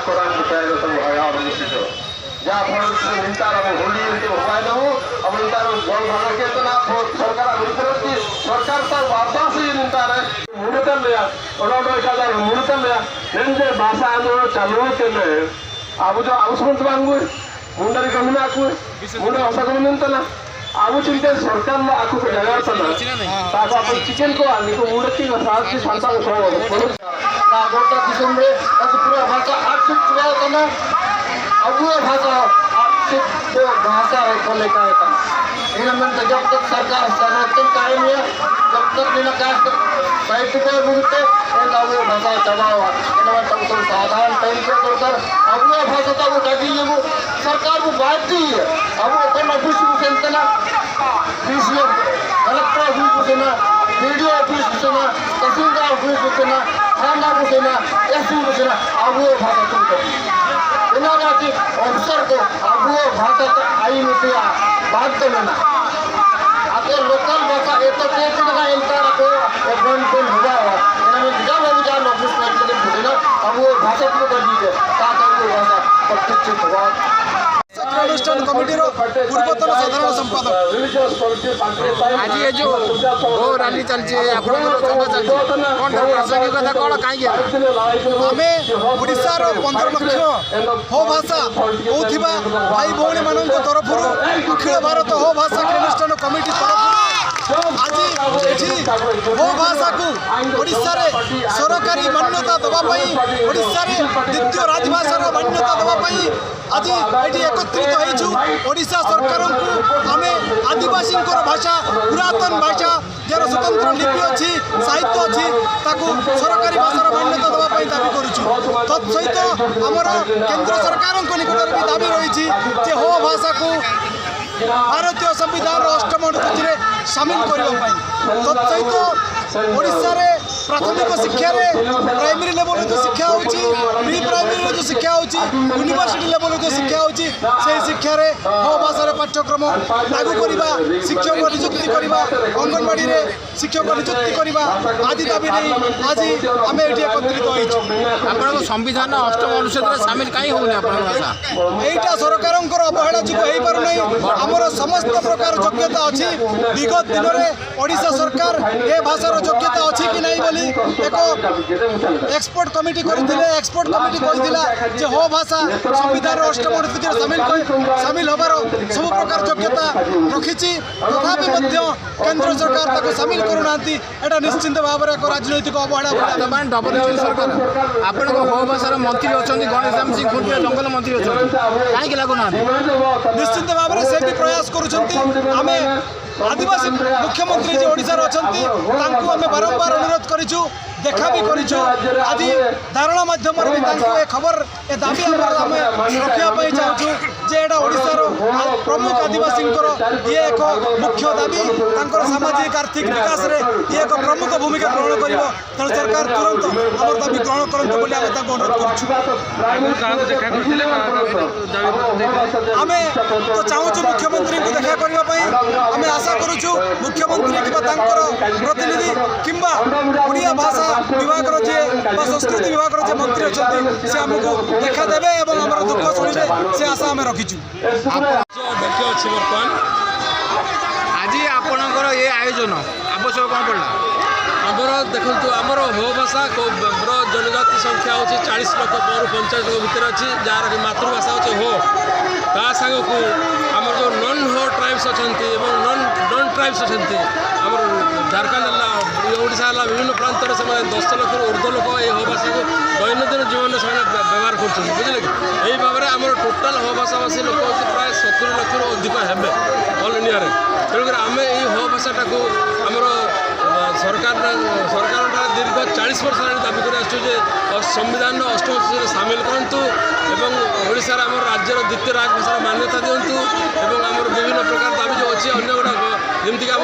कोरान बताएगा सब आया जहाँ फल निंता होली उपाय न हो अब निंता जल भाग के तो ना सरकार सरकार तो वापस ही निंता मुड़तल लिया मुड़तल लिया ने भाषा आंदोलन चालू के अब जो आउसमंत बांगु मुंडरी कमी आकु मुंडे हसा कमी ना आगु चिंते सरकार आकु जगह चिकेन को आनी को मुड़ती साथ शांता गोटा दिसम रे पूरा भाषा आर्थिक चुनाव करना अब भाषा आर्थिक भाषा है खोले का जब तक सरकार संरक्षण कायम है जब तक विकास बैठ को मिलते भाषा चलाव साधारण तरीके दरकार अब भाषा तो लगी वो सरकार को बांटती है अब ऑफिस ना कलेक्टर ऑफिस घुसेना वीडियो ऑफिस घुसेना तहसीलदार ऑफिस घुसेना थाना घुसेना एसपी घुसेना अब भाषा तुम करती अफसर को अब भाषा तो आई नहीं बात लेना आपके लोकल भाषा ये तो एक जगह इनका रखो बन कौन हुआ जब जान ऑफिस में घुसेना अब भाषा तुम कर दीजिए ताकि भाषा प्रतिष्ठित हुआ अनुष्ठान कमिटी पूर्वतन साधारण संपादक आज ये जो हो रैली चलती प्रासंगिकता कौन कहीं आम ओडार 15 लक्ष हो भाषा कौवा भाई भौणी मान तरफ अखिल भारत हो भाषा अनुष्ठान कमिटी तरफ आज हो भाषा को ओडार सरकारी मान्यता देवाई ओडार द्वितीय राजभाषार मान्यता देवाई आज ये एकत्रित होइछु ओडिशा सरकार को आम आदिवासी भाषा पुरातन भाषा जार स्वतंत्र लिपि अच्छी साहित्य अच्छी सरकारी भाषार मान्यता देवाई दाबी करुचु तत्सहित आमर केंद्र सरकार निकट भी दाबी रही हो भाषा को भारतीय संविधान 8म अनुसूची में सामिल करने तत्सहित ओडिशा रे प्राथमिक शिक्षा रे प्राइमरी लेवल जो शिक्षा होची प्री प्राइमरी जो शिक्षा होची यूनिवर्सिटी लेवल जो शिक्षा होची से शिक्षा रे हो भाषा पाठ्यक्रम लागू करबा शिक्षक नियुक्ति करबा अंगनवाड़ी रे शिक्षक नियुक्ति करबा आदि दाबी नहीं आज आम ये एकत्रित होइछु आपन संविधान 8म अनुच्छेद रे शामिल काई होउनी आपन भाषा एटा सरकारंकर अवहेला जुग हेई पार नै हमर समस्त प्रकार योग्यता अछि विगत दिन रे ओडिशा सरकार ए भाषार योग्यता अछि कि नहीं बोली एक एक्सपर्ट कमिटी करथिले एक्सपर्ट कमिटी कहिथिला जे हो भाषा संविधान 8म अनुसूची रे शामिल होबार सब प्रकार योग्यता रखिछि तथापि मध्य केंद्र सरकार ताको शामिल करूनांती एटा निश्चित भाव रे एक राजनैतिक अवहेला बोला डबल इंजन सरकार आपन को हो भाषार मंत्री अछंती गणेश राम सिंह खुंटिया जंगल मंत्री अछंती काहे के लागु ना निश्चित भाव रे से भी प्रयास करूछंती आमे आदिवासी मुख्यमंत्री जो ओडिशा अछंती तांको आमे बारंबार अनुरोध करिछु देखा भी करिछु आज धारणा माध्यम रे तांको ए खबर ए दाबी आमे रखिया पई चाहछु जे एटा ओडिशा रो प्रमुख आदिवासी ये एक मुख्य दाबी तांकर सामाजिक आर्थिक विकास रे ये एक प्रमुख भूमिका ग्रहण करिवो तेणु सरकार तुरंत हमर दाबी ग्रहण करंत बोली आमे तांको अनुरोध करछु आमे तो चाहछु मुख्यमंत्री को देखा करबा पई आमे आशा करूछु मुख्यमंत्री किबा तांकर प्रतिनिधि किंबा ओडिया भाषा विभाग रो जे संस्कृति विभाग रो जे मंत्री अछंती से हमको देखा देबे एवं हमर दुख सुनिबे से आशा हमें रखिछु अध्यक्ष अछि वर्तमान आज आपनकर ये आयोजन आवश्यक कौन पड़ला आमर देखु आमर हो भाषा जनजाति संख्या होची 40 लाख पर 50 लाख भितर अच्छी जार मातृभाषा होची हो ता संग को आमर जो नॉन हो ट्राइब्स अच्छी नॉन ट्राइब्स अच्छी आमर झारखंड ओडिशा विभिन्न प्रांत से 10 लाख ऊर्ध्व लोक ये हो भाषा को दैनंदिन जीवन में व्यवहार कर बुझे कि यही भाव में आम टोटाल हो भाषाभाषी लोक प्राय 70 लाख अधिक हे ऑल इंडिया तेणुक आम ये हो भाषाटा को आमर सरकार दीर्घ 40 वर्ष दाबी कर संविधान 8म अनुसूची सामिल करूँ एवं ओडिशार आम राज्यर द्वितीय राजभाषा मान्यता दिंतु एवं आम विभिन्न प्रकार दाबी जो अच्छी अन्य गुड़ाक जमीक आम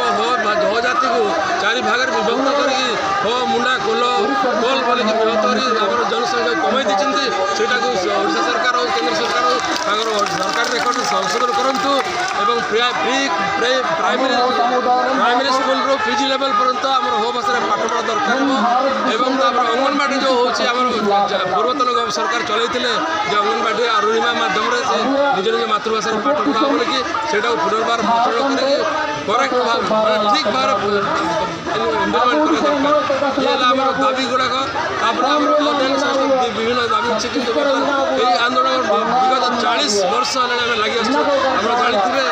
हो जाति को 4 भाग विभक्त कर हो मुंडा कोल कोल बोलिक विभक्त कर जनसंख्या कमाई दी ସେଇଟାକୁ ଓଡ଼ିଶା ସରକାର ହେଉ କେନ୍ଦ୍ର ସରକାର ହେଉ ତାଙ୍କର ସରକାରୀ ରେକର୍ଡରେ ସଂଶୋଧନ କରନ୍ତୁ ଏବଂ ପ୍ରାଇମେରୀ ସ୍କୁଲରୁ ପିଜି ଲେଭେଲ୍ ପର୍ଯ୍ୟନ୍ତ ଆମର ହୋ ଭାଷାରେ ପାଠ ପଢ଼ା ଦରକାର ହେବ ଏବଂ ତାପରେ ଅଙ୍ଗନବାଡ଼ି ଯେଉଁ ହେଉଛି ଆମର ପୂର୍ବତନ ସରକାର ଚଳାଇଥିଲେ ଯେ ଅଙ୍ଗନବାଡ଼ି ଅରୁଣିମା ମାଧ୍ୟମରେ ସେ ନିଜ ନିଜ ମାତୃଭାଷାରେ ପାଠ ପଢ଼ା ହେବ ବୋଲିକି ସେଇଟାକୁ ପୁନର୍ବାର ପ୍ରଚଳନ କରିକି କରେକ୍ଟ ଭାବରେ ଠିକ୍ ଭାବରେ ଇମ୍ପ୍ଲିମେଣ୍ଟ କରିବା ଦରକାର। ଇଏ ହେଲା ଆମର ଦାବି ଗୁଡ଼ାକ। ତାପରେ ଆମର ଅନ୍ୟାନ୍ୟ ସମସ୍ତ ବିଭିନ୍ନ ଦାବି ଅଛି କିନ୍ତୁ ଏହି ଆନ୍ଦୋଳନ ବିଗତ 40 ବର୍ଷ ହେଲାଣି ଆମେ ଲାଗି ଆସିଛୁ। ଆପଣ ଜାଣିଥିବେ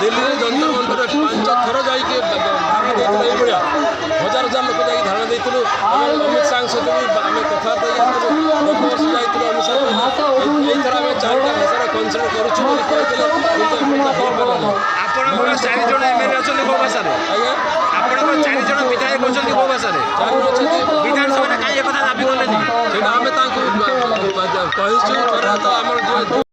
ଦିଲ୍ଲୀରେ ଯନ୍ତର ମନ୍ତରରେ 5 ଥର ଯାଇକି ଧାରଣା ଦେଇଥିଲେ ଏଇଭଳିଆ ହଜାର ହଜାର ଲୋକ ଯାଇକି ଧାରଣା ଦେଇଥିଲୁ। ଆମେ ଅମିତ ଶାହଙ୍କ ସହିତ ବି ଆମେ କଥାବାର୍ତ୍ତା ହେଇଥିଲୁ। ଗତ ବର୍ଷ ଯାଇଥିଲୁ ଅମିତ ଶାହ ଏଇଥର ଆମେ 4ଟା ଭାଷାର କନସିଡର କରୁଛୁ ବୋଲି କହିଥିଲେ କିନ୍ତୁ ଏପର୍ଯ୍ୟନ୍ତ ହେଇପାରିଲାନି। ଆପଣଙ୍କର 4 ଜଣ ଏମଏଲଏ ଅଛନ୍ତି କୋଉ ଭାଷାରେ? ଆଜ୍ଞା ଆପଣଙ୍କର 4 ଜଣ ବିଧାୟକ ଅଛନ୍ତି କୋଉ ଭାଷାରେ? ଚାରି ଅଛନ୍ତି ବିଧାନସଭାରେ କାହିଁ ଏ କଥା ଦାବି କଲେନି? ସେଇଟା ଆମେ ତାଙ୍କୁ କହିଛୁ ଥରେ ତ ଆମର